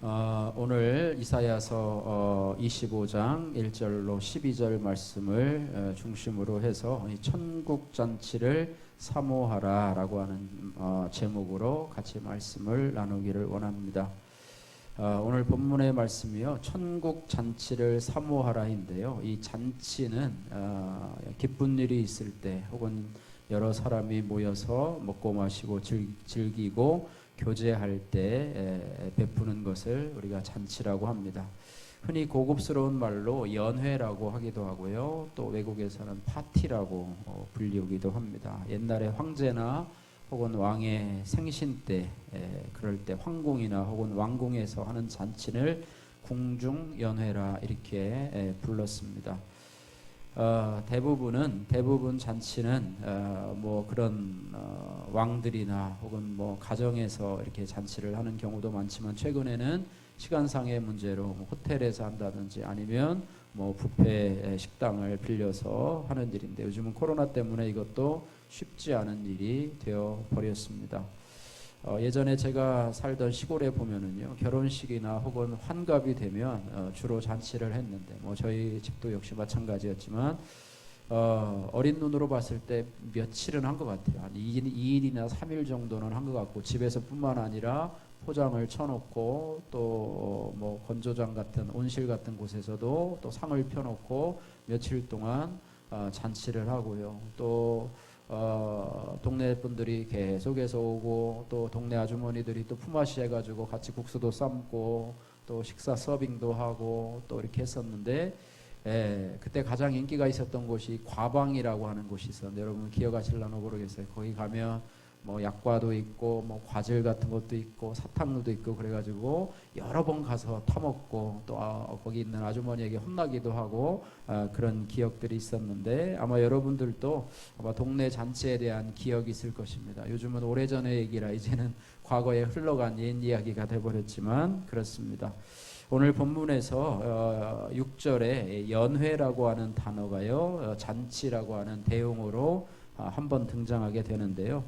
오늘 이사야서 25장 1절로 12절 말씀을 중심으로 해서 이 천국 잔치를 사모하라라고 하는 제목으로 같이 말씀을 나누기를 원합니다. 오늘 본문의 말씀이요, 천국 잔치를 사모하라인데요. 이 잔치는 기쁜 일이 있을 때 혹은 여러 사람이 모여서 먹고 마시고 즐기고 교제할 때 베푸는 것을 우리가 잔치라고 합니다. 흔히 고급스러운 말로 연회라고 하기도 하고요, 또 외국에서는 파티라고 불리우기도 합니다. 옛날에 황제나 혹은 왕의 생신 때, 그럴 때 황궁이나 혹은 왕궁에서 하는 잔치를 궁중연회라 이렇게 불렀습니다. 대부분 잔치는 뭐 그런 왕들이나 혹은 뭐 가정에서 이렇게 잔치를 하는 경우도 많지만, 최근에는 시간상의 문제로 뭐 호텔에서 한다든지 아니면 뭐 뷔페 식당을 빌려서 하는 일인데, 요즘은 코로나 때문에 이것도 쉽지 않은 일이 되어 버렸습니다. 예전에 제가 살던 시골에 보면은요, 결혼식이나 혹은 환갑이 되면 주로 잔치를 했는데, 뭐 저희 집도 역시 마찬가지였지만 어린 눈으로 봤을 때 며칠은 한 것 같아요. 한 2일이나 3일 정도는 한 것 같고, 집에서뿐만 아니라 포장을 쳐놓고 또 뭐 건조장 같은 온실 같은 곳에서도 또 상을 펴놓고 며칠 동안 잔치를 하고요. 또 동네 분들이 계속해서 오고, 또 동네 아주머니들이 또 품앗이 해가지고 같이 국수도 삶고 또 식사 서빙도 하고 또 이렇게 했었는데, 그때 가장 인기가 있었던 곳이 과방이라고 하는 곳이 있었는데, 여러분 기억하실려나 모르겠어요. 거기 가면 뭐 약과도 있고 뭐 과즙 같은 것도 있고 사탕류도 있고, 그래가지고 여러 번 가서 타먹고 또 거기 있는 아주머니에게 혼나기도 하고 그런 기억들이 있었는데, 아마 여러분들도 아마 동네 잔치에 대한 기억이 있을 것입니다. 요즘은 오래전의 얘기라 이제는 과거에 흘러간 옛 이야기가 돼버렸지만 그렇습니다. 오늘 본문에서 6절에 연회라고 하는 단어가요, 잔치라고 하는 대용어로 한번 등장하게 되는데요.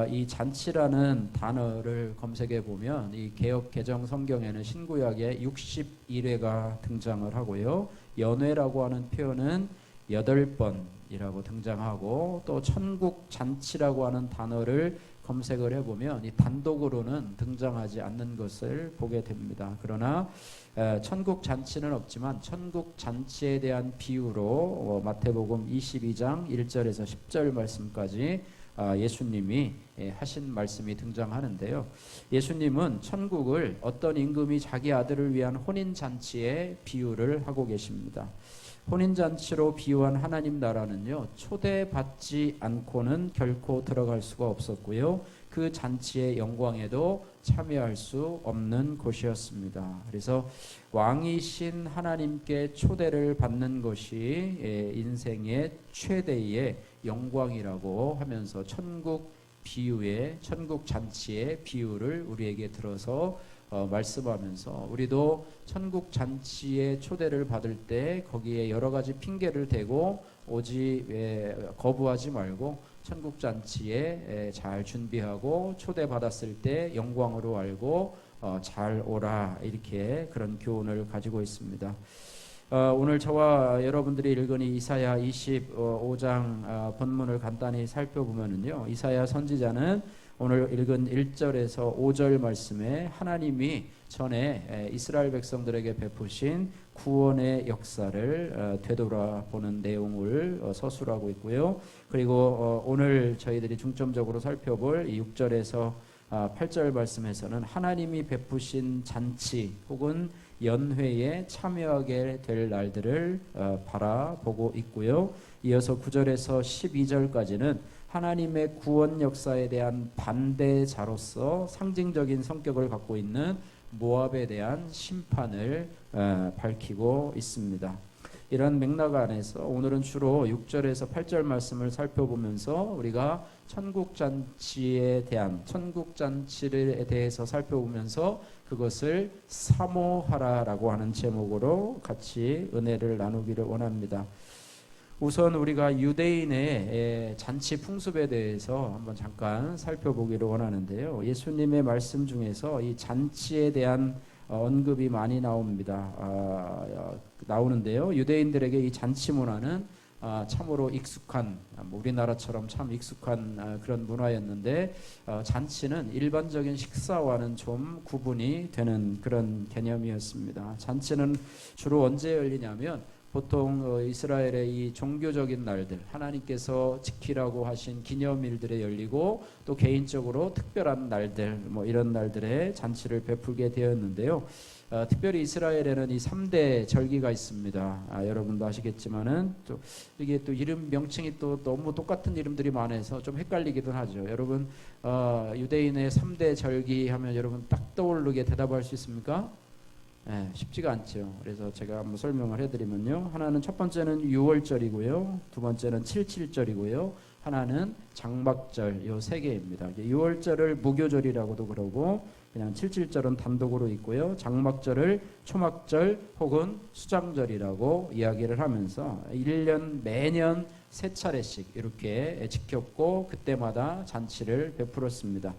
이 잔치라는 단어를 검색해 보면 이 개역 개정 성경에는 신구약에 61회가 등장을 하고요, 연회라고 하는 표현은 8번이라고 등장하고, 또 천국 잔치라고 하는 단어를 검색을 해보면 이 단독으로는 등장하지 않는 것을 보게 됩니다. 그러나 천국 잔치는 없지만 천국 잔치에 대한 비유로 마태복음 22장 1절에서 10절 말씀까지 예수님이 하신 말씀이 등장하는데요. 예수님은 천국을 어떤 임금이 자기 아들을 위한 혼인잔치에 비유를 하고 계십니다. 혼인잔치로 비유한 하나님 나라는요, 초대받지 않고는 결코 들어갈 수가 없었고요, 그 잔치의 영광에도 참여할 수 없는 곳이었습니다. 그래서 왕이신 하나님께 초대를 받는 것이 인생의 최대의 영광이라고 하면서 천국 잔치의 비유를 우리에게 들어서 말씀하면서, 우리도 천국 잔치에 초대를 받을 때 거기에 여러 가지 핑계를 대고 거부하지 말고 천국 잔치에 잘 준비하고 초대받았을 때 영광으로 알고 잘 오라, 이렇게 그런 교훈을 가지고 있습니다. 오늘 저와 여러분들이 읽은 이사야 25장 본문을 간단히 살펴보면요, 이사야 선지자는 오늘 읽은 1절에서 5절 말씀에 하나님이 전에 이스라엘 백성들에게 베푸신 구원의 역사를 되돌아보는 내용을 서술하고 있고요. 그리고 오늘 저희들이 중점적으로 살펴볼 이 6절에서 8절 말씀에서는 하나님이 베푸신 잔치 혹은 연회에 참여하게 될 날들을 바라보고 있고요. 이어서 9절에서 12절까지는 하나님의 구원 역사에 대한 반대자로서 상징적인 성격을 갖고 있는 모압에 대한 심판을 밝히고 있습니다. 이런 맥락 안에서 오늘은 주로 6절에서 8절 말씀을 살펴보면서 우리가 천국 잔치에 대해서 살펴보면서 그것을 사모하라라고 하는 제목으로 같이 은혜를 나누기를 원합니다. 우선 우리가 유대인의 잔치 풍습에 대해서 한번 잠깐 살펴보기를 원하는데요. 예수님의 말씀 중에서 이 잔치에 대한 언급이 많이 나오는데요. 유대인들에게 이 잔치 문화는 참으로 익숙한, 우리나라처럼 참 익숙한 그런 문화였는데, 잔치는 일반적인 식사와는 좀 구분이 되는 그런 개념이었습니다. 잔치는 주로 언제 열리냐면 보통 이스라엘의 이 종교적인 날들, 하나님께서 지키라고 하신 기념일들에 열리고, 또 개인적으로 특별한 날들, 이런 날들에 잔치를 베풀게 되었는데요. 특별히 이스라엘에는 이 3대 절기가 있습니다. 여러분도 아시겠지만은 또 이게 또 이름 명칭이 또 너무 똑같은 이름들이 많아서 좀 헷갈리기도 하죠. 여러분, 유대인의 3대 절기 하면 여러분 딱 떠오르게 대답할 수 있습니까? 쉽지가 않죠. 그래서 제가 한번 설명을 해드리면요. 하나는 첫 번째는 유월절이고요. 두 번째는 칠칠절이고요. 하나는 장막절, 요 세 개입니다. 유월절을 무교절이라고도 그러고, 그냥 칠칠절은 단독으로 있고요. 장막절을 초막절 혹은 수장절이라고 이야기를 하면서 1년 매년 세 차례씩 이렇게 지켰고, 그때마다 잔치를 베풀었습니다.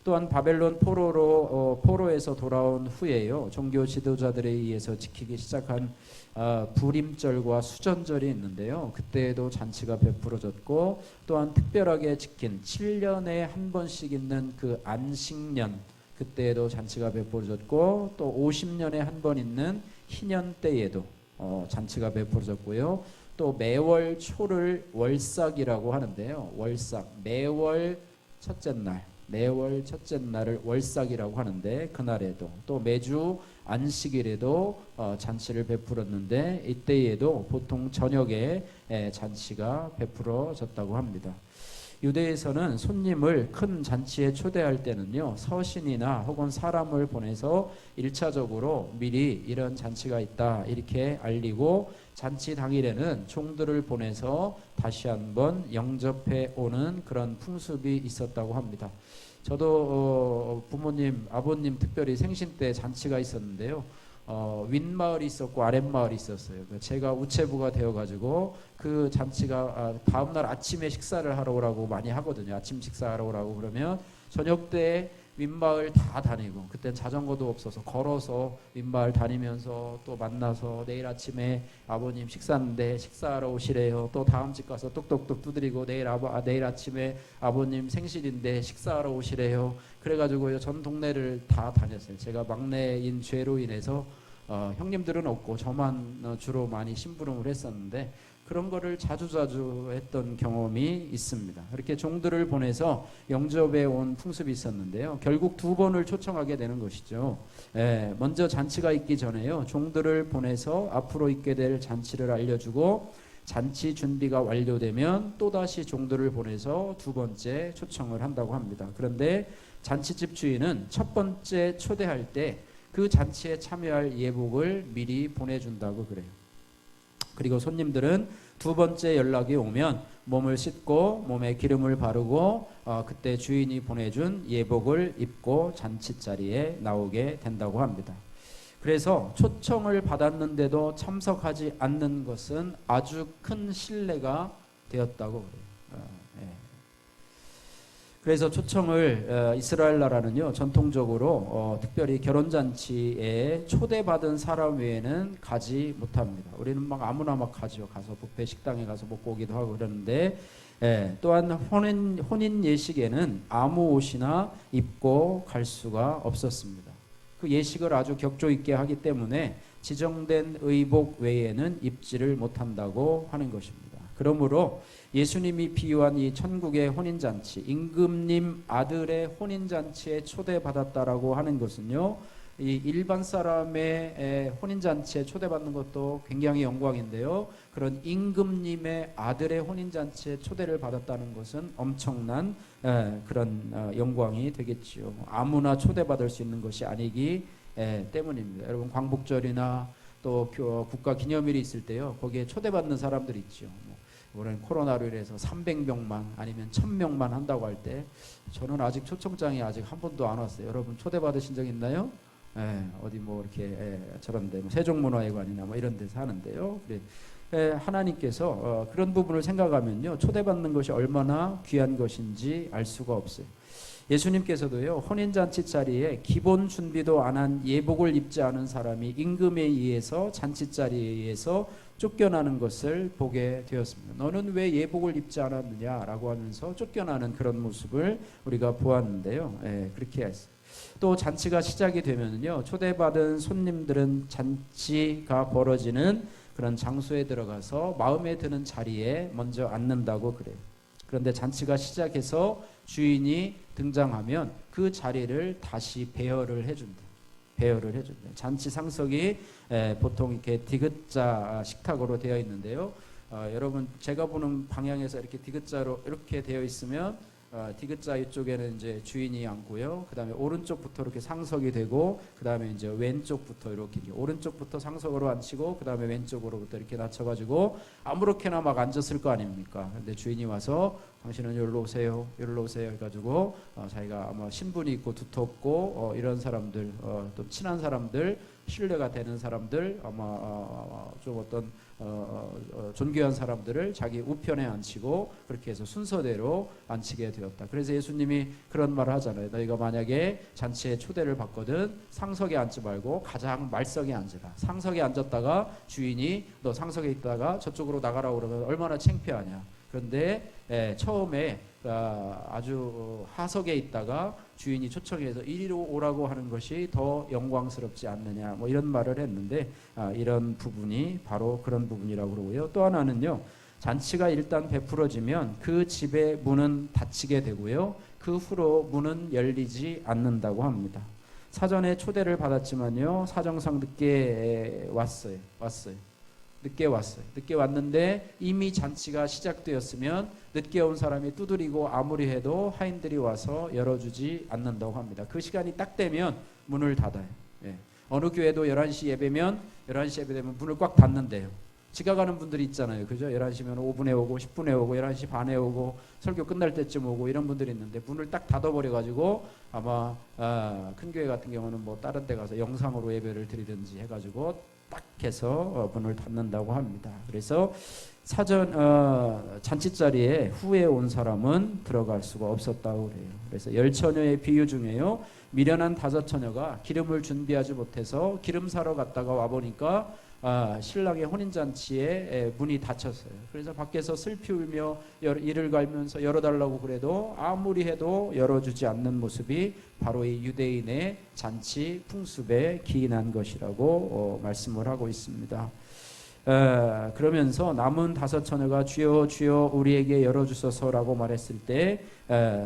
또한 바벨론 포로에서 돌아온 후에요, 종교 지도자들에 의해서 지키기 시작한 부림절과 수전절이 있는데요. 그때에도 잔치가 베풀어졌고, 또한 특별하게 지킨 7년에 한 번씩 있는 그 안식년, 그때에도 잔치가 베풀어졌고, 또 50년에 한 번 있는 희년 때에도 잔치가 베풀어졌고요. 또 매월 초를 월삭이라고 하는데요. 월삭, 매월 첫째 날을 월삭이라고 하는데, 그날에도 또 매주 안식일에도 잔치를 베풀었는데, 이때에도 보통 저녁에 잔치가 베풀어졌다고 합니다. 유대에서는 손님을 큰 잔치에 초대할 때는요, 서신이나 혹은 사람을 보내서 1차적으로 미리 이런 잔치가 있다 이렇게 알리고, 잔치 당일에는 종들을 보내서 다시 한번 영접해 오는 그런 풍습이 있었다고 합니다. 저도 부모님, 아버님 특별히 생신 때 잔치가 있었는데요. 윗마을이 있었고 아랫마을이 있었어요. 제가 우체부가 되어가지고 그 잔치가 다음날 아침에 식사를 하러 오라고 많이 하거든요. 아침 식사하러 오라고 그러면 저녁 때 윗마을 다 다니고, 그땐 자전거도 없어서 걸어서 윗마을 다니면서 또 만나서 내일 아침에 아버님 식사인데 식사하러 오시래요. 또 다음 집 가서 똑똑똑 두드리고 내일 아침에 아버님 생신인데 식사하러 오시래요. 그래가지고 전 동네를 다 다녔어요. 제가 막내인 죄로 인해서 형님들은 없고 저만 주로 많이 심부름을 했었는데, 그런 거를 자주자주 했던 경험이 있습니다. 이렇게 종들을 보내서 영접해 온 풍습이 있었는데요. 결국 2번을 초청하게 되는 것이죠. 먼저 잔치가 있기 전에요, 종들을 보내서 앞으로 있게 될 잔치를 알려주고, 잔치 준비가 완료되면 또다시 종들을 보내서 2번째 초청을 한다고 합니다. 그런데 잔치집 주인은 첫 번째 초대할 때 그 잔치에 참여할 예복을 미리 보내준다고 그래요. 그리고 손님들은 2번째 연락이 오면 몸을 씻고 몸에 기름을 바르고 그때 주인이 보내준 예복을 입고 잔치 자리에 나오게 된다고 합니다. 그래서 초청을 받았는데도 참석하지 않는 것은 아주 큰 신뢰가 되었다고 그래요. 그래서 초청을 이스라엘 나라는요, 전통적으로 특별히 결혼잔치에 초대받은 사람 외에는 가지 못합니다. 우리는 막 아무나 막 가죠. 가서 뷔페 식당에 가서 먹고 오기도 하고 그러는데, 또한 혼인 예식에는 아무 옷이나 입고 갈 수가 없었습니다. 그 예식을 아주 격조 있게 하기 때문에 지정된 의복 외에는 입지를 못한다고 하는 것입니다. 그러므로 예수님이 비유한 이 천국의 혼인잔치, 임금님 아들의 혼인잔치에 초대받았다라고 하는 것은요, 이 일반 사람의 혼인잔치에 초대받는 것도 굉장히 영광인데요, 그런 임금님의 아들의 혼인잔치에 초대를 받았다는 것은 엄청난 그런 영광이 되겠지요. 아무나 초대받을 수 있는 것이 아니기 때문입니다. 여러분, 광복절이나 또 국가 기념일이 있을 때요, 거기에 초대받는 사람들이 있죠. 이번엔 코로나로 인해서 300명만 아니면 1000명만 한다고 할 때, 저는 아직 초청장이 아직 한 번도 안 왔어요. 여러분 초대받으신 적 있나요? 어디 이렇게 저런데 세종문화회관이나 이런 데서 하는데요. 하나님께서 그런 부분을 생각하면요, 초대받는 것이 얼마나 귀한 것인지 알 수가 없어요. 예수님께서도요, 혼인잔치 자리에 기본 준비도 안 한 예복을 입지 않은 사람이 임금에 의해서 잔치 자리에 의해서 쫓겨나는 것을 보게 되었습니다. 너는 왜 예복을 입지 않았느냐라고 하면서 쫓겨나는 그런 모습을 우리가 보았는데요. 그렇게 했어요. 또 잔치가 시작이 되면요, 초대받은 손님들은 잔치가 벌어지는 그런 장소에 들어가서 마음에 드는 자리에 먼저 앉는다고 그래요. 그런데 잔치가 시작해서 주인이 등장하면 그 자리를 다시 배열을 해준다. 배열을 해준다. 잔치 상석이 보통 이렇게 디귿자 식탁으로 되어 있는데요. 여러분 제가 보는 방향에서 이렇게 디귿자로 이렇게 되어 있으면 디귿자 이쪽에는 이제 주인이 앉고요. 그 다음에 오른쪽부터 이렇게 상석이 되고, 그 다음에 이제 왼쪽부터 이렇게 오른쪽부터 상석으로 앉히고, 그 다음에 왼쪽으로부터 이렇게 낮춰가지고 아무렇게나 막 앉았을 거 아닙니까? 근데 주인이 와서 당신은 여기로 오세요, 여기로 오세요 해가지고 자기가 아마 신분이 있고 두텁고 이런 사람들, 또 친한 사람들, 신뢰가 되는 사람들, 아마 좀 어떤 존귀한 사람들을 자기 우편에 앉히고 그렇게 해서 순서대로 앉히게 되었다. 그래서 예수님이 그런 말을 하잖아요. 너희가 만약에 잔치에 초대를 받거든 상석에 앉지 말고 가장 말석에 앉으라. 상석에 앉았다가 주인이 너 상석에 있다가 저쪽으로 나가라고 그러면 얼마나 창피하냐. 그런데 처음에 아주 하석에 있다가 주인이 초청해서 이리로 오라고 하는 것이 더 영광스럽지 않느냐, 뭐 이런 말을 했는데 이런 부분이 바로 그런 부분이라고 그러고요. 또 하나는요, 잔치가 일단 베풀어지면 그 집의 문은 닫히게 되고요, 그 후로 문은 열리지 않는다고 합니다. 사전에 초대를 받았지만요, 사정상 늦게 왔어요. 늦게 왔어요. 늦게 왔는데 이미 잔치가 시작되었으면 늦게 온 사람이 두드리고 아무리 해도 하인들이 와서 열어주지 않는다고 합니다. 그 시간이 딱 되면 문을 닫아요. 어느 교회도 11시 예배면 11시 예배되면 문을 꽉 닫는데요. 지각하는 분들이 있잖아요. 그죠? 11시면 5분에 오고 10분에 오고 11시 반에 오고 설교 끝날 때쯤 오고 이런 분들이 있는데 문을 딱 닫아버려가지고 아마 큰 교회 같은 경우는 뭐 다른 데 가서 영상으로 예배를 드리든지 해가지고 딱 해서 문을 닫는다고 합니다. 그래서 사전 잔치 자리에 후에 온 사람은 들어갈 수가 없었다고 그래요. 그래서 10처녀의 비유 중에요, 미련한 5처녀가 기름을 준비하지 못해서 기름 사러 갔다가 와 보니까 신랑의 혼인잔치에 문이 닫혔어요. 그래서 밖에서 슬피 울며 이를 갈면서 열어달라고 그래도 아무리 해도 열어주지 않는 모습이 바로 이 유대인의 잔치 풍습에 기인한 것이라고 말씀을 하고 있습니다. 그러면서 남은 5처녀가 주여 주여 우리에게 열어주소서라고 말했을 때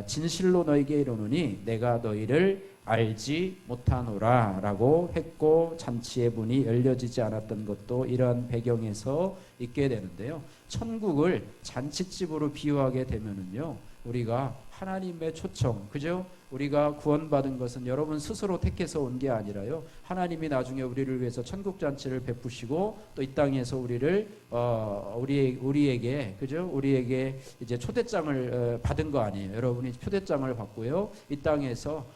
진실로 너에게 이르노니 내가 너희를 알지 못하노라 라고 했고, 잔치의 문이 열려지지 않았던 것도 이러한 배경에서 있게 되는데요. 천국을 잔치집으로 비유하게 되면은요, 우리가 하나님의 초청, 그죠? 우리가 구원받은 것은 여러분 스스로 택해서 온 게 아니라요, 하나님이 나중에 우리를 위해서 천국 잔치를 베푸시고 또 이 땅에서 우리를 우리에게, 그죠? 우리에게 이제 초대장을 받은 거 아니에요. 여러분이 초대장을 받고요, 이 땅에서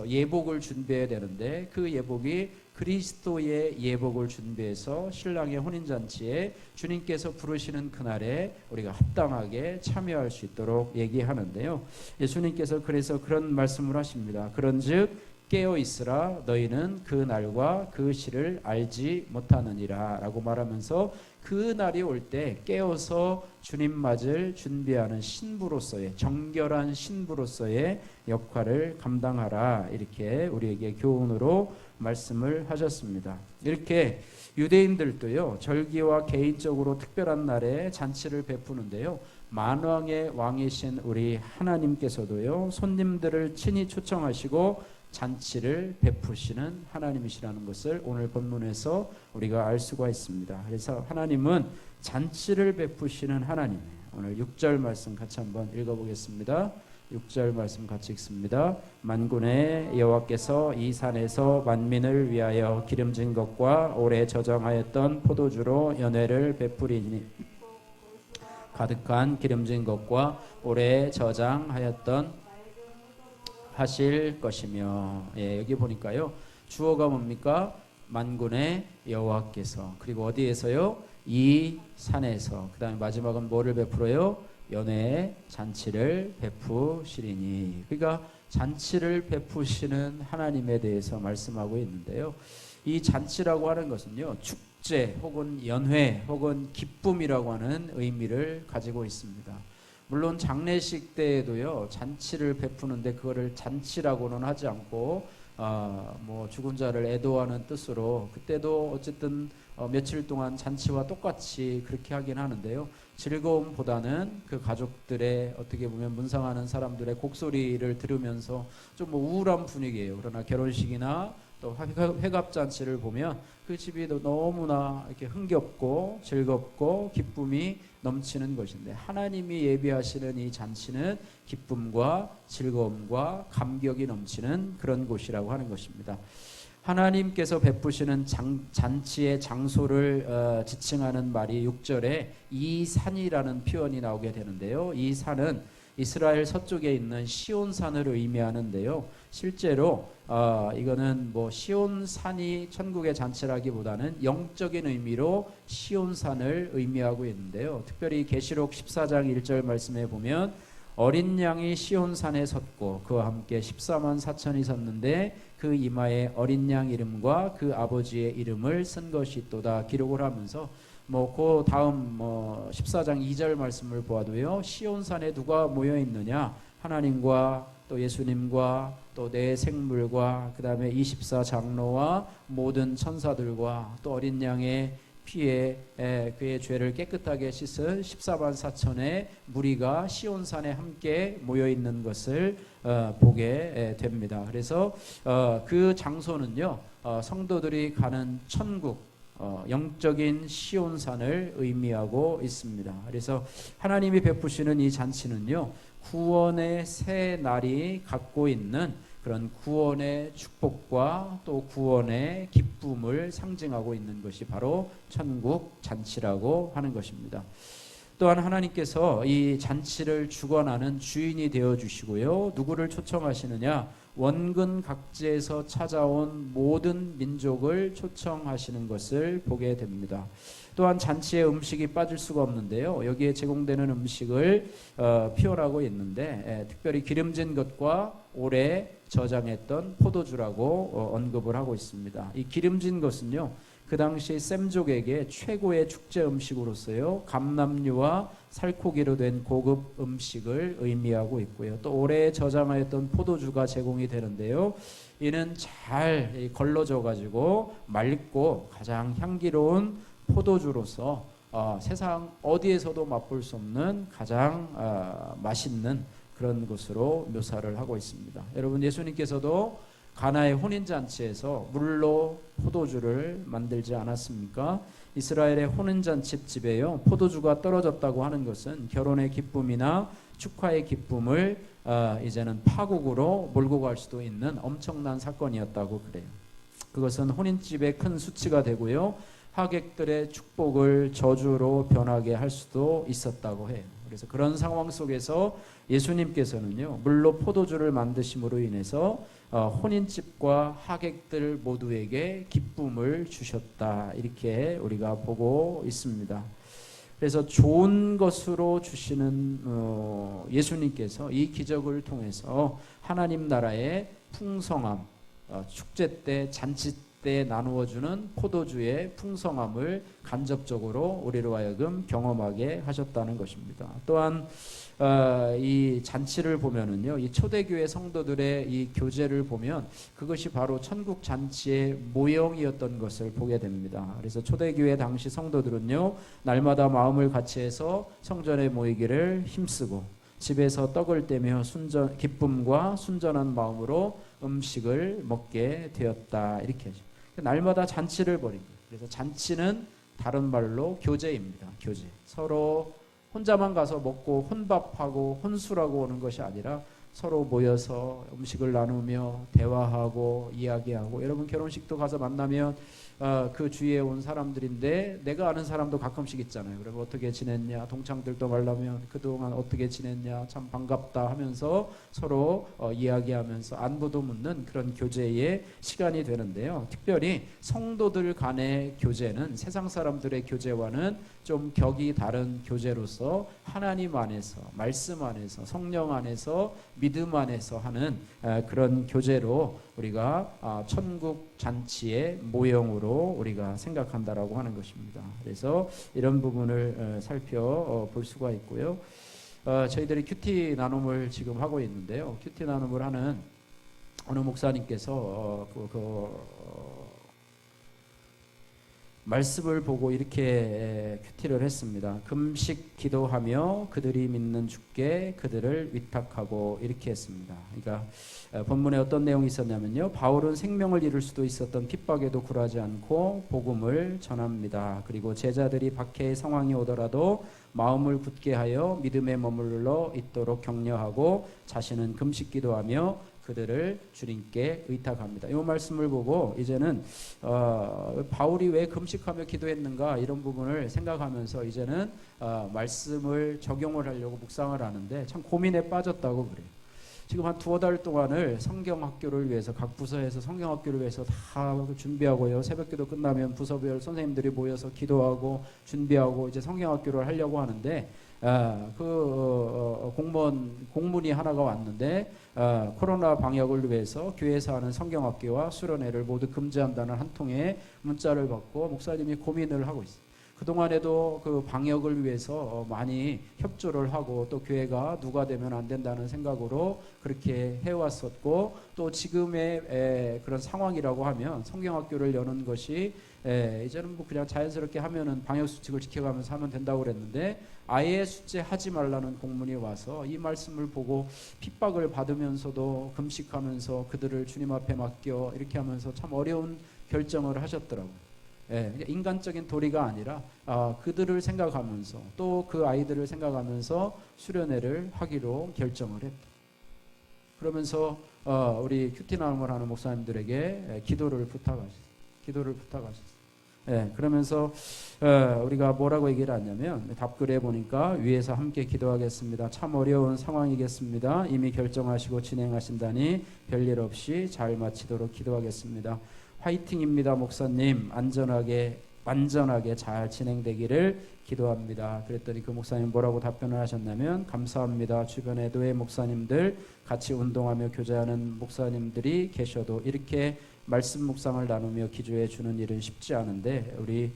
예복을 준비해야 되는데 그 예복이 그리스도의 예복을 준비해서 신랑의 혼인잔치에 주님께서 부르시는 그날에 우리가 합당하게 참여할 수 있도록 얘기하는데요. 예수님께서 그래서 그런 말씀을 하십니다. 그런즉 깨어 있으라, 너희는 그 날과 그 시를 알지 못하느니라 라고 말하면서 그 날이 올 때 깨어서 주님 맞을 준비하는 신부로서의, 정결한 신부로서의 역할을 감당하라, 이렇게 우리에게 교훈으로 말씀을 하셨습니다. 이렇게 유대인들도요, 절기와 개인적으로 특별한 날에 잔치를 베푸는데요, 만왕의 왕이신 우리 하나님께서도요, 손님들을 친히 초청하시고 잔치를 베푸시는 하나님이시라는 것을 오늘 본문에서 우리가 알 수가 있습니다. 그래서 하나님은 잔치를 베푸시는 하나님이에요. 오늘 6절 말씀 같이 한번 읽어보겠습니다. 6절 말씀 같이 읽습니다. 만군의 여호와께서 이 산에서 만민을 위하여 기름진 것과 오래 저장하였던 포도주로 연회를 베푸리니 가득한 기름진 것과 오래 저장하였던 하실 것이며. 여기 보니까요, 주어가 뭡니까? 만군의 여호와께서. 그리고 어디에서요? 이 산에서. 그 다음에 마지막은 뭐를 베풀어요? 연회의 잔치를 베푸시리니. 그러니까 잔치를 베푸시는 하나님에 대해서 말씀하고 있는데요. 이 잔치라고 하는 것은요, 축제 혹은 연회 혹은 기쁨이라고 하는 의미를 가지고 있습니다. 물론 장례식 때에도요, 잔치를 베푸는데 그거를 잔치라고는 하지 않고 뭐 죽은 자를 애도하는 뜻으로 그때도 어쨌든 며칠 동안 잔치와 똑같이 그렇게 하긴 하는데요. 즐거움보다는 그 가족들의 어떻게 보면 문상하는 사람들의 곡소리를 들으면서 좀 뭐 우울한 분위기예요. 그러나 결혼식이나 또 회갑잔치를 보면 그 집이 너무나 이렇게 흥겹고 즐겁고 기쁨이 넘치는 것인데, 하나님이 예비하시는 이 잔치는 기쁨과 즐거움과 감격이 넘치는 그런 곳이라고 하는 것입니다. 하나님께서 베푸시는 잔치의 장소를 지칭하는 말이 6절에 이 산이라는 표현이 나오게 되는데요. 이 산은 이스라엘 서쪽에 있는 시온산을 의미하는데요. 실제로 이거는 뭐 시온산이 천국의 잔치라기보다는 영적인 의미로 시온산을 의미하고 있는데요. 특별히 계시록 14장 1절 말씀에 보면 어린 양이 시온산에 섰고 그와 함께 14만 4천이 섰는데 그 이마에 어린 양 이름과 그 아버지의 이름을 쓴 것이 또다 기록을 하면서 그 다음 14장 2절 말씀을 보아도요, 시온산에 누가 모여 있느냐, 하나님과 또 예수님과 또 내 생물과 그 다음에 24 장로와 모든 천사들과 또 어린 양의 피에 그의 죄를 깨끗하게 씻은 14만 4천의 무리가 시온산에 함께 모여 있는 것을 보게 됩니다. 그래서 그 장소는요, 성도들이 가는 천국, 영적인 시온산을 의미하고 있습니다. 그래서 하나님이 베푸시는 이 잔치는요, 구원의 새 날이 갖고 있는 그런 구원의 축복과 또 구원의 기쁨을 상징하고 있는 것이 바로 천국 잔치라고 하는 것입니다. 또한 하나님께서 이 잔치를 주관하는 주인이 되어 주시고요, 누구를 초청하시느냐, 원근 각지에서 찾아온 모든 민족을 초청하시는 것을 보게 됩니다. 또한 잔치에 음식이 빠질 수가 없는데요, 여기에 제공되는 음식을 표현하고 있는데 특별히 기름진 것과 오래 저장했던 포도주라고 언급을 하고 있습니다. 이 기름진 것은요, 그 당시 셈족에게 최고의 축제 음식으로서요, 감람류와 살코기로 된 고급 음식을 의미하고 있고요. 또 오래 저장하였던 포도주가 제공이 되는데요, 이는 잘 걸러져 가지고 맑고 가장 향기로운 포도주로서 세상 어디에서도 맛볼 수 없는 가장 맛있는 그런 것으로 묘사를 하고 있습니다. 여러분, 예수님께서도 가나의 혼인잔치에서 물로 포도주를 만들지 않았습니까? 이스라엘의 혼인잔치 집에요, 포도주가 떨어졌다고 하는 것은 결혼의 기쁨이나 축하의 기쁨을 이제는 파국으로 몰고 갈 수도 있는 엄청난 사건이었다고 그래요. 그것은 혼인집의 큰 수치가 되고요, 하객들의 축복을 저주로 변하게 할 수도 있었다고 해요. 그래서 그런 상황 속에서 예수님께서는요, 물로 포도주를 만드심으로 인해서 혼인집과 하객들 모두에게 기쁨을 주셨다, 이렇게 우리가 보고 있습니다. 그래서 좋은 것으로 주시는 예수님께서 이 기적을 통해서 하나님 나라의 풍성함, 축제 때 잔치 때 나누어주는 포도주의 풍성함을 간접적으로 우리로 하여금 경험하게 하셨다는 것입니다. 또한 이 잔치를 보면은요, 이 초대교회 성도들의 이 교제를 보면 그것이 바로 천국 잔치의 모형이었던 것을 보게 됩니다. 그래서 초대교회 당시 성도들은요, 날마다 마음을 같이해서 성전에 모이기를 힘쓰고 집에서 떡을 떼며 기쁨과 순전한 마음으로 음식을 먹게 되었다, 이렇게 하죠. 날마다 잔치를 벌입니다. 그래서 잔치는 다른 말로 교제입니다. 교제. 서로 혼자만 가서 먹고 혼밥하고 혼술하고 오는 것이 아니라 서로 모여서 음식을 나누며 대화하고 이야기하고, 여러분 결혼식도 가서 만나면 그 주위에 온 사람들인데 내가 아는 사람도 가끔씩 있잖아요. 그러면 어떻게 지냈냐, 동창들도 만나면 그동안 어떻게 지냈냐, 참 반갑다 하면서 서로 이야기하면서 안부도 묻는 그런 교제의 시간이 되는데요, 특별히 성도들 간의 교제는 세상 사람들의 교제와는 좀 격이 다른 교제로서 하나님 안에서, 말씀 안에서, 성령 안에서 믿음 안에서 하는 그런 교제로 우리가 천국 잔치의 모형으로 우리가 생각한다라고 하는 것입니다. 그래서 이런 부분을 살펴볼 수가 있고요. 저희들이 큐티 나눔을 지금 하고 있는데요. 큐티 나눔을 하는 어느 목사님께서 말씀을 보고 이렇게 큐티를 했습니다. 금식 기도하며 그들이 믿는 주께 그들을 위탁하고 이렇게 했습니다. 그러니까 본문에 어떤 내용이 있었냐면요. 바울은 생명을 잃을 수도 있었던 핍박에도 굴하지 않고 복음을 전합니다. 그리고 제자들이 박해의 상황이 오더라도 마음을 굳게 하여 믿음에 머물러 있도록 격려하고 자신은 금식 기도하며 그들을 주님께 의탁합니다. 이 말씀을 보고 이제는 바울이 왜 금식하며 기도했는가 이런 부분을 생각하면서 이제는 말씀을 적용을 하려고 묵상을 하는데 참 고민에 빠졌다고 그래요. 지금 한 2-3달 동안을 성경학교를 위해서 각 부서에서 성경학교를 위해서 다 준비하고요. 새벽기도 끝나면 부서별 선생님들이 모여서 기도하고 준비하고 이제 성경학교를 하려고 하는데 공문이 하나가 왔는데 코로나 방역을 위해서 교회에서 하는 성경학교와 수련회를 모두 금지한다는 한 통의 문자를 받고 목사님이 고민을 하고 있어요. 그동안에도 그 방역을 위해서 많이 협조를 하고 또 교회가 누가 되면 안 된다는 생각으로 그렇게 해왔었고 또 지금의 그런 상황이라고 하면 성경학교를 여는 것이 이제는 뭐 그냥 자연스럽게 하면은 방역 수칙을 지켜가면서 하면 된다고 그랬는데 아예 숙제하지 말라는 공문이 와서 이 말씀을 보고 핍박을 받으면서도 금식하면서 그들을 주님 앞에 맡겨 이렇게 하면서 참 어려운 결정을 하셨더라고요. 인간적인 도리가 아니라 그들을 생각하면서 또 그 아이들을 생각하면서 수련회를 하기로 결정을 했다. 그러면서 우리 큐티 나눔을 하는 목사님들에게 기도를 부탁하셨어요. 그러면서 우리가 뭐라고 얘기를 하냐면 답글에 보니까 위에서 함께 기도하겠습니다. 참 어려운 상황이겠습니다. 이미 결정하시고 진행하신다니 별일 없이 잘 마치도록 기도하겠습니다. 화이팅입니다, 목사님. 완전하게 잘 진행되기를 기도합니다. 그랬더니 그 목사님 뭐라고 답변을 하셨냐면 감사합니다. 주변에 교회 목사님들 같이 운동하며 교제하는 목사님들이 계셔도 이렇게 말씀 묵상을 나누며 기도해 주는 일은 쉽지 않은데 우리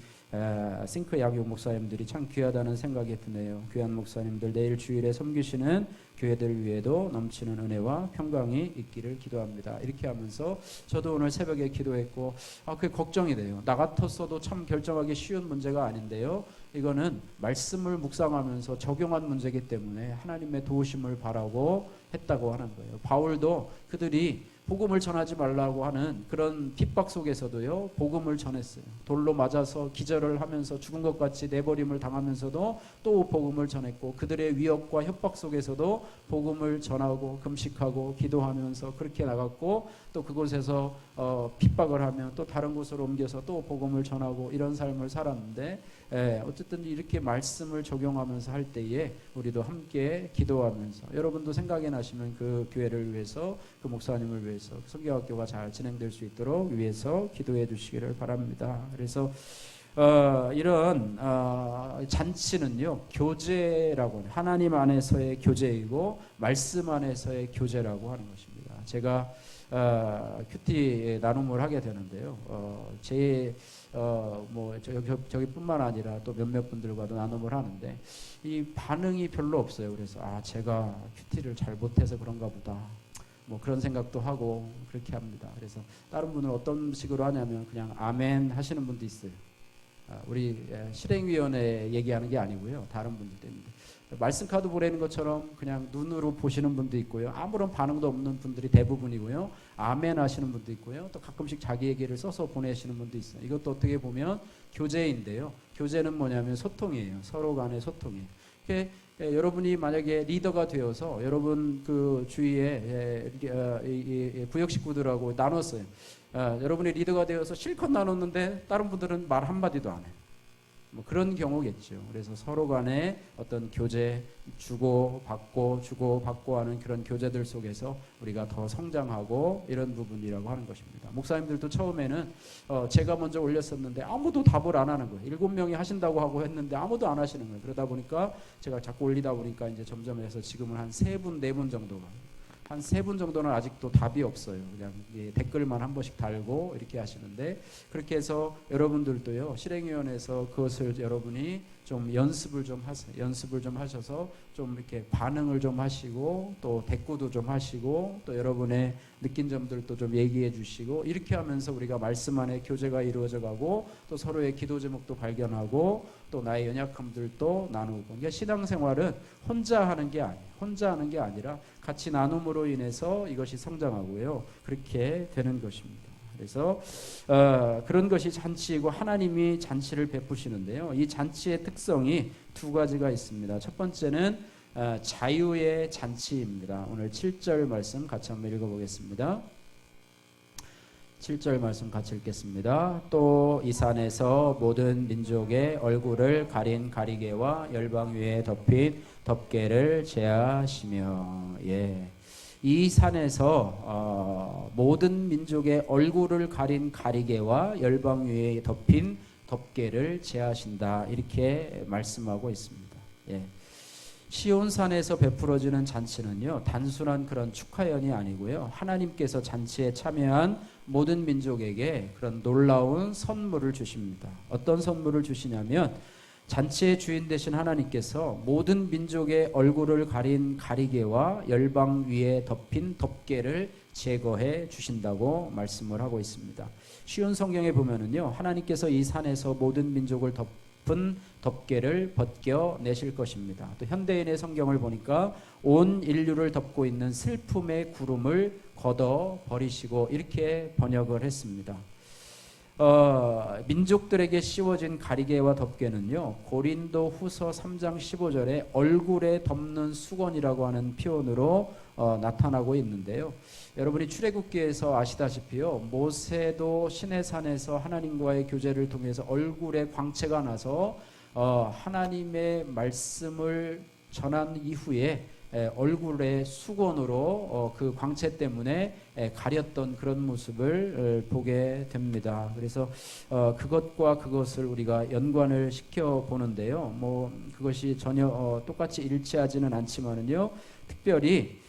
싱크 야교 목사님들이 참 귀하다는 생각이 드네요. 귀한 목사님들 내일 주일에 섬기시는 교회들 위에도 넘치는 은혜와 평강이 있기를 기도합니다. 이렇게 하면서 저도 오늘 새벽에 기도했고 그게 걱정이 돼요. 나 같았어도 참 결정하기 쉬운 문제가 아닌데요. 이거는 말씀을 묵상하면서 적용한 문제이기 때문에 하나님의 도우심을 바라고 했다고 하는 거예요. 바울도 그들이 복음을 전하지 말라고 하는 그런 핍박 속에서도요 복음을 전했어요. 돌로 맞아서 기절을 하면서 죽은 것 같이 내버림을 당하면서도 또 복음을 전했고 그들의 위협과 협박 속에서도 복음을 전하고 금식하고 기도하면서 그렇게 나갔고 또 그곳에서 핍박을 하면 또 다른 곳으로 옮겨서 또 복음을 전하고 이런 삶을 살았는데 어쨌든 이렇게 말씀을 적용하면서 할 때에 우리도 함께 기도하면서 여러분도 생각이 나시면 그 교회를 위해서 그 목사님을 위해서 성경학교가 잘 진행될 수 있도록 위해서 기도해 주시기를 바랍니다. 그래서 이런 잔치는요 교제라고 하나님 안에서의 교제이고 말씀 안에서의 교제라고 하는 것입니다. 제가 큐티 나눔을 하게 되는데요. 저기뿐만 아니라 또 몇몇 분들과도 나눔을 하는데 이 반응이 별로 없어요. 그래서 제가 큐티를 잘 못해서 그런가 보다. 뭐 그런 생각도 하고 그렇게 합니다. 그래서 다른 분은 어떤 식으로 하냐면 그냥 아멘 하시는 분도 있어요. 우리 실행위원회 얘기하는 게 아니고요. 다른 분들도 있는데 말씀 카드 보내는 것처럼 그냥 눈으로 보시는 분도 있고요. 아무런 반응도 없는 분들이 대부분이고요. 아멘 하시는 분도 있고요. 또 가끔씩 자기 얘기를 써서 보내시는 분도 있어요. 이것도 어떻게 보면 교제인데요. 교제는 뭐냐면 소통이에요. 서로 간의 소통이에요. 여러분이 만약에 리더가 되어서 여러분 그 주위에 부역 식구들하고 나눴어요. 여러분이 리더가 되어서 실컷 나눴는데 다른 분들은 말 한마디도 안 해요. 뭐 그런 경우겠죠. 그래서 서로 간에 어떤 교제 주고 받고 하는 그런 교제들 속에서 우리가 더 성장하고 이런 부분이라고 하는 것입니다. 목사님들도 처음에는 제가 먼저 올렸었는데 아무도 답을 안 하는 거예요. 7명이 하신다고 하고 했는데 아무도 안 하시는 거예요. 그러다 보니까 제가 자꾸 올리다 보니까 이제 점점 해서 지금은 한 3분, 4분 정도가 한 3분 정도는 아직도 답이 없어요. 그냥 댓글만 한 번씩 달고 이렇게 하시는데, 그렇게 해서 여러분들도요, 실행위원회에서 그것을 여러분이 좀 연습을 좀 하세요. 연습을 좀 하셔서 좀 이렇게 반응을 좀 하시고, 또 대꾸도 좀 하시고, 또 여러분의 느낀 점들도 좀 얘기해 주시고, 이렇게 하면서 우리가 말씀 안에 교제가 이루어져 가고, 또 서로의 기도 제목도 발견하고, 또 나의 연약함들도 나누고. 그러니까 신앙생활은 혼자 하는 게 아니에요. 혼자 하는 게 아니라 같이 나눔으로 인해서 이것이 성장하고요, 그렇게 되는 것입니다. 그래서 그런 것이 잔치이고, 하나님이 잔치를 베푸시는데요, 이 잔치의 특성이 2가지가 있습니다. 첫 번째는 자유의 잔치입니다. 오늘 7절 말씀 같이 한번 읽어보겠습니다. 7절 말씀 같이 읽겠습니다. 또 이 산에서 모든 민족의 얼굴을 가린 가리개와 열방 위에 덮인 덮개를 제하시며. 이 산에서 모든 민족의 얼굴을 가린 가리개와 열방 위에 덮인 덮개를 제하신다, 이렇게 말씀하고 있습니다. 시온산에서 베풀어지는 잔치는요, 단순한 그런 축하연이 아니고요, 하나님께서 잔치에 참여한 모든 민족에게 그런 놀라운 선물을 주십니다. 어떤 선물을 주시냐면, 잔치의 주인 되신 하나님께서 모든 민족의 얼굴을 가린 가리개와 열방 위에 덮인 덮개를 제거해 주신다고 말씀을 하고 있습니다. 쉬운 성경에 보면은요, 하나님께서 이 산에서 모든 민족을 덮은 덮개를 벗겨 내실 것입니다. 또 현대인의 성경을 보니까 온 인류를 덮고 있는 슬픔의 구름을 걷어 버리시고, 이렇게 번역을 했습니다. 민족들에게 씌워진 가리개와 덮개는요, 고린도 후서 3장 15절에 얼굴에 덮는 수건이라고 하는 표현으로 나타나고 있는데요, 여러분이 출애굽기에서 아시다시피요, 모세도 시내산에서 하나님과의 교제를 통해서 얼굴에 광채가 나서 하나님의 말씀을 전한 이후에 얼굴에 수건으로 그 광채 때문에 가렸던 그런 모습을 보게 됩니다. 그래서 그것과 그것을 우리가 연관을 시켜 보는데요, 그것이 전혀 똑같이 일치하지는 않지만은요, 특별히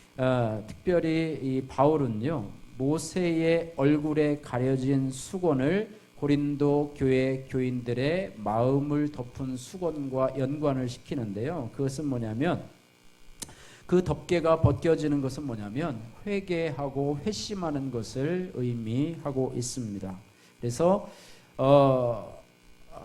이 바울은요, 모세의 얼굴에 가려진 수건을 고린도 교회 교인들의 마음을 덮은 수건과 연관을 시키는데요, 그것은 뭐냐면, 그 덮개가 벗겨지는 것은 뭐냐면 회개하고 회심하는 것을 의미하고 있습니다. 그래서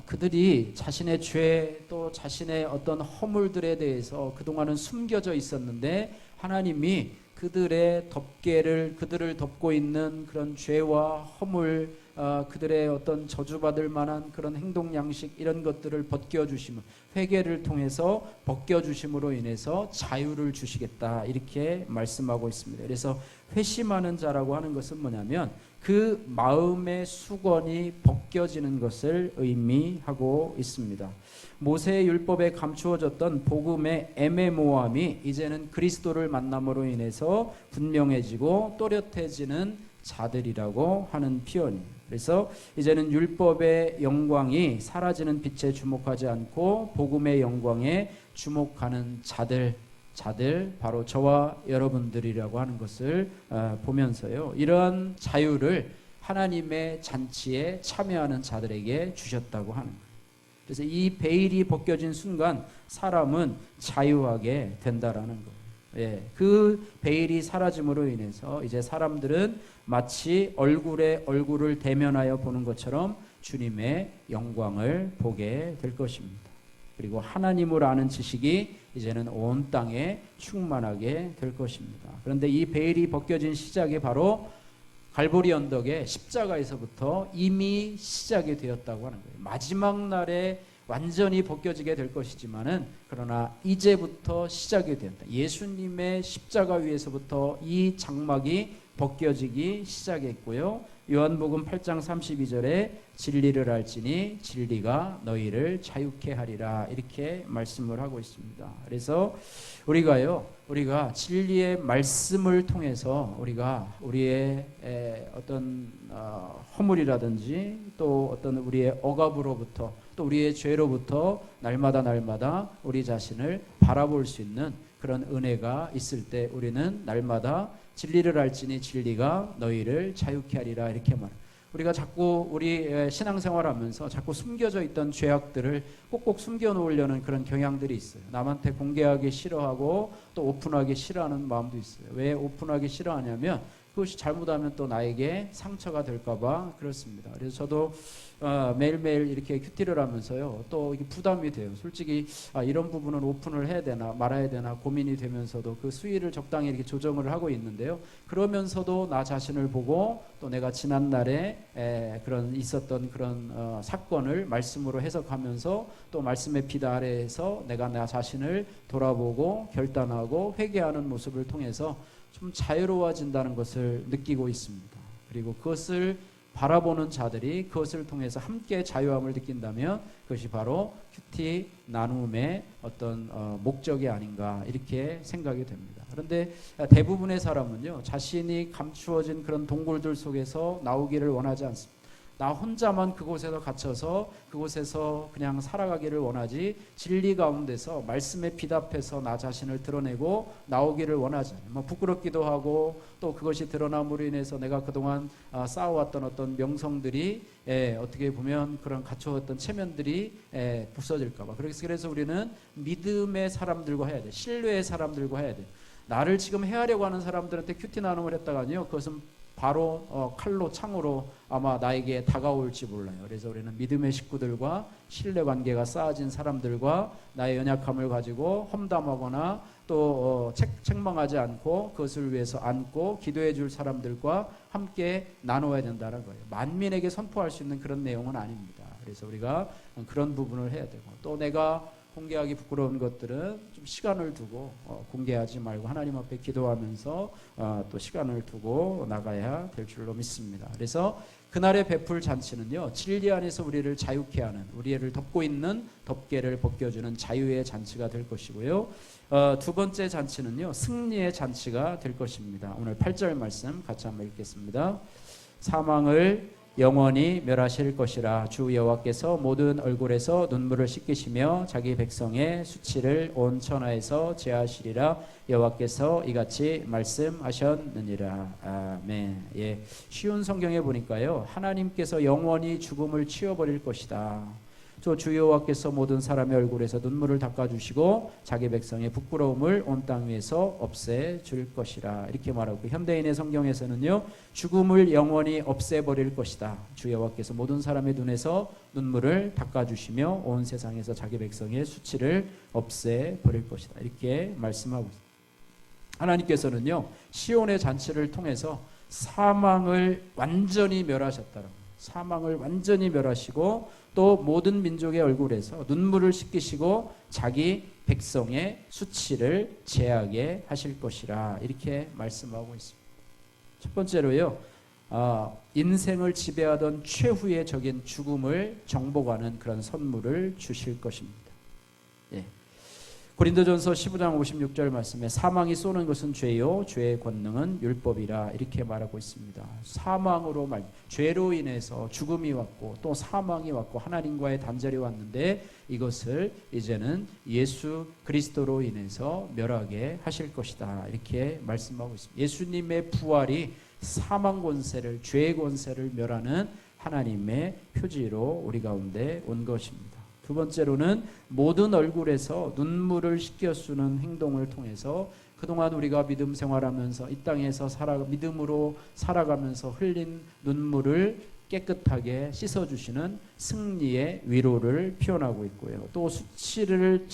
그들이 자신의 죄, 또 자신의 어떤 허물들에 대해서 그동안은 숨겨져 있었는데, 하나님이 그들의 덮개를, 그들을 덮고 있는 그런 죄와 허물, 그들의 어떤 저주받을 만한 그런 행동 양식, 이런 것들을 벗겨주심을, 회개를 통해서 벗겨주심으로 인해서 자유를 주시겠다, 이렇게 말씀하고 있습니다. 그래서 회심하는 자라고 하는 것은 뭐냐면, 그 마음의 수건이 벗겨지는 것을 의미하고 있습니다. 모세의 율법에 감추어졌던 복음의 애매모호함이 이제는 그리스도를 만남으로 인해서 분명해지고 또렷해지는 자들이라고 하는 표현입니다. 그래서 이제는 율법의 영광이 사라지는 빛에 주목하지 않고 복음의 영광에 주목하는 자들, 바로 저와 여러분들이라고 하는 것을 보면서요, 이러한 자유를 하나님의 잔치에 참여하는 자들에게 주셨다고 하는 거예요. 그래서 이 베일이 벗겨진 순간 사람은 자유하게 된다라는 거예요. 그 베일이 사라짐으로 인해서 이제 사람들은 마치 얼굴에 얼굴을 대면하여 보는 것처럼 주님의 영광을 보게 될 것입니다. 그리고 하나님을 아는 지식이 이제는 온 땅에 충만하게 될 것입니다. 그런데 이 베일이 벗겨진 시작이 바로 갈보리 언덕의 십자가에서부터 이미 시작이 되었다고 하는 거예요. 마지막 날에 완전히 벗겨지게 될 것이지만은, 그러나 이제부터 시작이 되었다. 예수님의 십자가 위에서부터 이 장막이 벗겨지기 시작했고요, 요한복음 8장 32절에 진리를 알지니 진리가 너희를 자유케 하리라, 이렇게 말씀을 하고 있습니다. 그래서 우리가 진리의 말씀을 통해서 우리의 어떤 허물이라든지, 또 어떤 우리의 억압으로부터, 또 우리의 죄로부터 날마다 우리 자신을 바라볼 수 있는 그런 은혜가 있을 때 우리는 날마다 진리를 알지니 진리가 너희를 자유케 하리라 이렇게 말합니다. 우리가 자꾸 우리 신앙생활하면서 자꾸 숨겨져 있던 죄악들을 꼭꼭 숨겨놓으려는 그런 경향들이 있어요. 남한테 공개하기 싫어하고 또 오픈하기 싫어하는 마음도 있어요. 왜 오픈하기 싫어하냐면 그것이 잘못하면 또 나에게 상처가 될까봐 그렇습니다. 그래서 저도 매일매일 이렇게 큐티를 하면서요, 또 이게 부담이 돼요. 솔직히 이런 부분은 오픈을 해야 되나 말아야 되나 고민이 되면서도 그 수위를 적당히 이렇게 조정을 하고 있는데요. 그러면서도 나 자신을 보고 또 내가 지난 날에 그런 있었던 그런 사건을 말씀으로 해석하면서 또 말씀의 빛 아래에서 내가 나 자신을 돌아보고 결단하고 회개하는 모습을 통해서 좀 자유로워진다는 것을 느끼고 있습니다. 그리고 그것을 바라보는 자들이 그것을 통해서 함께 자유함을 느낀다면 그것이 바로 큐티 나눔의 어떤 목적이 아닌가 이렇게 생각이 됩니다. 그런데 대부분의 사람은요, 자신이 감추어진 그런 동굴들 속에서 나오기를 원하지 않습니다. 나 혼자만 그곳에서 갇혀서 그곳에서 그냥 살아가기를 원하지, 진리 가운데서 말씀의 빛 앞에서 나 자신을 드러내고 나오기를 원하지 않아요. 부끄럽기도 하고 또 그것이 드러남으로 인해서 내가 그동안 쌓아왔던 어떤 명성들이 어떻게 보면 그런 갖춰왔던 체면들이 부서질까 봐. 그래서 우리는 믿음의 사람들과 해야 돼. 신뢰의 사람들과 해야 돼. 나를 지금 해하려고 하는 사람들한테 큐티 나눔을 했다가요, 그것은 바로 칼로 창으로 아마 나에게 다가올지 몰라요. 그래서 우리는 믿음의 식구들과 신뢰관계가 쌓아진 사람들과 나의 연약함을 가지고 험담하거나 또 책망하지 않고 그것을 위해서 안고 기도해 줄 사람들과 함께 나눠야 된다는 거예요. 만민에게 선포할 수 있는 그런 내용은 아닙니다. 그래서 우리가 그런 부분을 해야 되고, 또 내가 공개하기 부끄러운 것들은 좀 시간을 두고 공개하지 말고 하나님 앞에 기도하면서 또 시간을 두고 나가야 될 줄로 믿습니다. 그래서 그날의 베풀 잔치는요, 진리 안에서 우리를 자유케 하는, 우리를 덮고 있는 덮개를 벗겨주는 자유의 잔치가 될 것이고요. 두 번째 잔치는요, 승리의 잔치가 될 것입니다. 오늘 8절 말씀 같이 한번 읽겠습니다. 사망을 영원히 멸하실 것이라. 주 여호와께서 모든 얼굴에서 눈물을 씻기시며 자기 백성의 수치를 온 천하에서 제하시리라. 여호와께서 이같이 말씀하셨느니라. 아멘. 예, 쉬운 성경에 보니까요, 하나님께서 영원히 죽음을 치워버릴 것이다. 또 주 여호와께서 모든 사람의 얼굴에서 눈물을 닦아주시고 자기 백성의 부끄러움을 온 땅 위에서 없애줄 것이라 이렇게 말하고, 현대인의 성경에서는요, 죽음을 영원히 없애버릴 것이다. 주 여호와께서 모든 사람의 눈에서 눈물을 닦아주시며 온 세상에서 자기 백성의 수치를 없애버릴 것이다 이렇게 말씀하고 있습니다. 하나님께서는요, 시온의 잔치를 통해서 사망을 완전히 멸하셨다는 거예요. 사망을 완전히 멸하시고 또 모든 민족의 얼굴에서 눈물을 씻기시고 자기 백성의 수치를 제하게 하실 것이라 이렇게 말씀하고 있습니다. 첫 번째로요, 인생을 지배하던 최후의 적인 죽음을 정복하는 그런 선물을 주실 것입니다. 예. 고린도전서 15장 56절 말씀에 사망이 쏘는 것은 죄요 죄의 권능은 율법이라 이렇게 말하고 있습니다. 사망으로 죄로 인해서 죽음이 왔고 또 사망이 왔고 하나님과의 단절이 왔는데 이것을 이제는 예수 그리스도로 인해서 멸하게 하실 것이다 이렇게 말씀하고 있습니다. 예수님의 부활이 사망 권세를, 죄의 권세를 멸하는 하나님의 표지로 우리 가운데 온 것입니다. 두 번째로는 모든 얼굴에서 눈물을 씻겨주는 행동을 통해서 그동안 우리가 믿음 생활하면서 이 땅에서 믿음으로 살아가면서 흘린 눈물을 깨끗하게 씻어주시는 승리의 위로를 표현하고 있고요. 또 수치를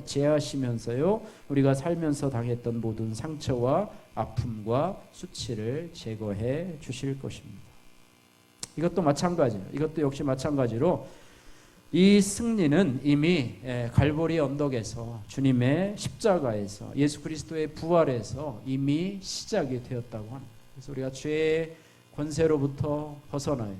제하시면서요, 우리가 살면서 당했던 모든 상처와 아픔과 수치를 제거해 주실 것입니다. 이것도 마찬가지예요. 이것도 역시 마찬가지로 이 승리는 이미 갈보리 언덕에서 주님의 십자가에서 예수 그리스도의 부활에서 이미 시작이 되었다고 합니다. 그래서 우리가 죄의 권세로부터 벗어나야 돼요.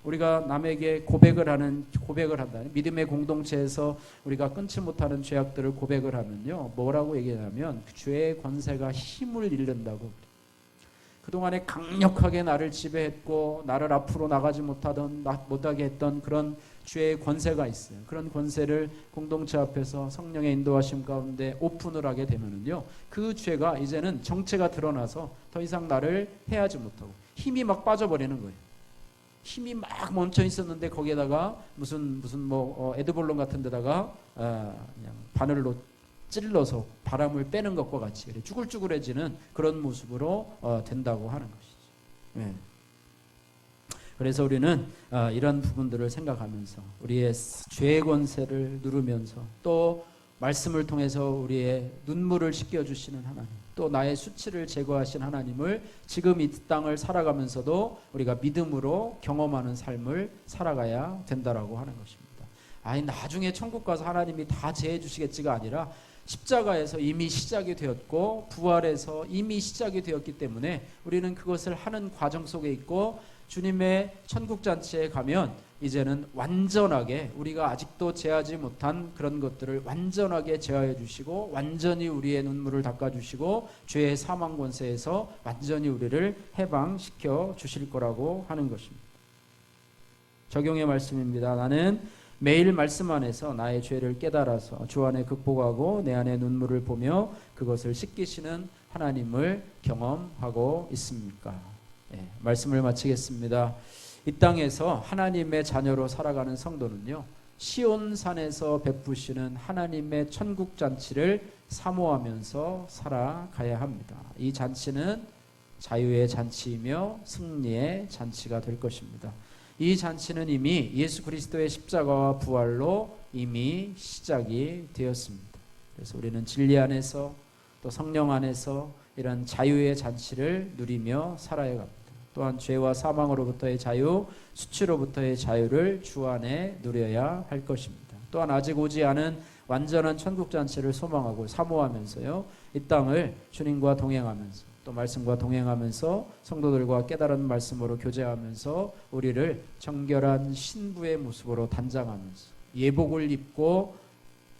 우리가 남에게 고백을 한다. 믿음의 공동체에서 우리가 끊지 못하는 죄악들을 고백을 하면요, 뭐라고 얘기하냐면 그 죄의 권세가 힘을 잃는다고. 그동안에 강력하게 나를 지배했고 나를 앞으로 나가지 못하게 했던 그런 죄의 권세가 있어요. 그런 권세를 공동체 앞에서 성령의 인도하심 가운데 오픈을 하게 되면은요, 그 죄가 이제는 정체가 드러나서 더 이상 나를 해하지 못하고 힘이 막 빠져버리는 거예요. 힘이 막 멈춰 있었는데 거기에다가 무슨 에드볼론 같은 데다가 그냥 바늘로 찔러서 바람을 빼는 것과 같이 쭈글쭈글해지는 그런 모습으로 된다고 하는 것이죠. 네. 그래서 우리는 이런 부분들을 생각하면서 우리의 죄의 권세를 누르면서 또 말씀을 통해서 우리의 눈물을 씻겨주시는 하나님, 또 나의 수치를 제거하신 하나님을 지금 이 땅을 살아가면서도 우리가 믿음으로 경험하는 삶을 살아가야 된다라고 하는 것입니다. 아니 나중에 천국 가서 하나님이 다 제해 주시겠지가 아니라 십자가에서 이미 시작이 되었고 부활에서 이미 시작이 되었기 때문에 우리는 그것을 하는 과정 속에 있고, 주님의 천국잔치에 가면 이제는 완전하게 우리가 아직도 제하지 못한 그런 것들을 완전하게 제하해 주시고 완전히 우리의 눈물을 닦아 주시고 죄의 사망 권세에서 완전히 우리를 해방시켜 주실 거라고 하는 것입니다. 적용의 말씀입니다. 나는 매일 말씀 안에서 나의 죄를 깨달아서 주 안에 극복하고 내 안에 눈물을 보며 그것을 씻기시는 하나님을 경험하고 있습니까? 네, 말씀을 마치겠습니다. 이 땅에서 하나님의 자녀로 살아가는 성도는요, 시온산에서 베푸시는 하나님의 천국 잔치를 사모하면서 살아가야 합니다. 이 잔치는 자유의 잔치이며 승리의 잔치가 될 것입니다. 이 잔치는 이미 예수 그리스도의 십자가와 부활로 이미 시작이 되었습니다. 그래서 우리는 진리 안에서 또 성령 안에서 이런 자유의 잔치를 누리며 살아야 합니다. 또한 죄와 사망으로부터의 자유, 수치로부터의 자유를 주 안에 누려야 할 것입니다. 또한 아직 오지 않은 완전한 천국 잔치를 소망하고 사모하면서요, 이 땅을 주님과 동행하면서 또 말씀과 동행하면서 성도들과 깨달은 말씀으로 교제하면서 우리를 정결한 신부의 모습으로 단장하면서 예복을 입고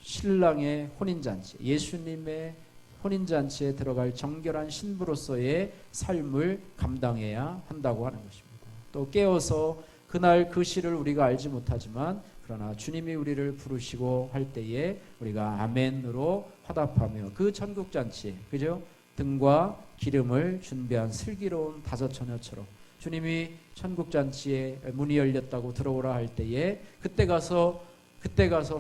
신랑의 혼인잔치, 예수님의 혼인잔치에 들어갈 정결한 신부로서의 삶을 감당해야 한다고 하는 것입니다. 또 깨어서 그날 그 시를 우리가 알지 못하지만 그러나 주님이 우리를 부르시고 할 때에 우리가 아멘으로 화답하며 그 천국잔치, 그죠? 등과 기름을 준비한 슬기로운 다섯 처녀처럼 주님이 천국잔치에 문이 열렸다고 들어오라 할 때에 그때 가서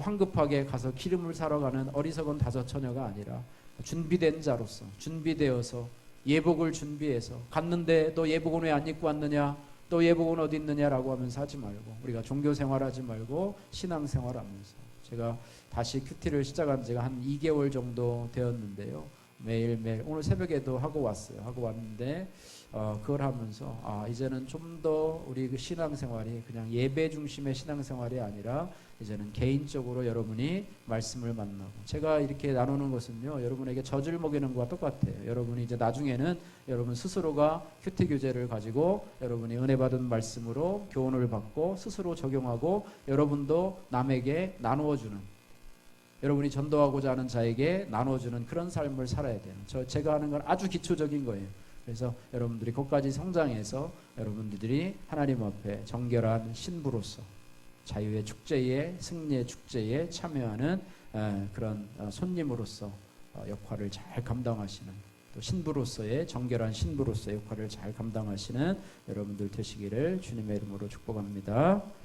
황급하게 가서 기름을 사러 가는 어리석은 다섯 처녀가 아니라 준비된 자로서 준비되어서 예복을 준비해서 갔는데 너 예복은 왜 안 입고 왔느냐, 또 예복은 어디 있느냐라고 하면서 하지 말고 우리가 종교생활하지 말고 신앙생활하면서, 제가 다시 큐티를 시작한 지가 한 2개월 정도 되었는데요, 매일매일 오늘 새벽에도 하고 왔어요. 하고 왔는데 그걸 하면서 이제는 좀 더 우리 그 신앙생활이 그냥 예배 중심의 신앙생활이 아니라 이제는 개인적으로 여러분이 말씀을 만나고, 제가 이렇게 나누는 것은요, 여러분에게 젖을 먹이는 것과 똑같아요. 여러분이 이제 나중에는 여러분 스스로가 큐티 교재를 가지고 여러분이 은혜 받은 말씀으로 교훈을 받고 스스로 적용하고 여러분도 남에게 나누어주는, 여러분이 전도하고자 하는 자에게 나눠주는 그런 삶을 살아야 돼요. 제가 하는 건 아주 기초적인 거예요. 그래서 여러분들이 거기까지 성장해서 여러분들이 하나님 앞에 정결한 신부로서 자유의 축제에, 승리의 축제에 참여하는 그런 손님으로서 역할을 잘 감당하시는, 또 신부로서의 정결한 신부로서의 역할을 잘 감당하시는 여러분들 되시기를 주님의 이름으로 축복합니다.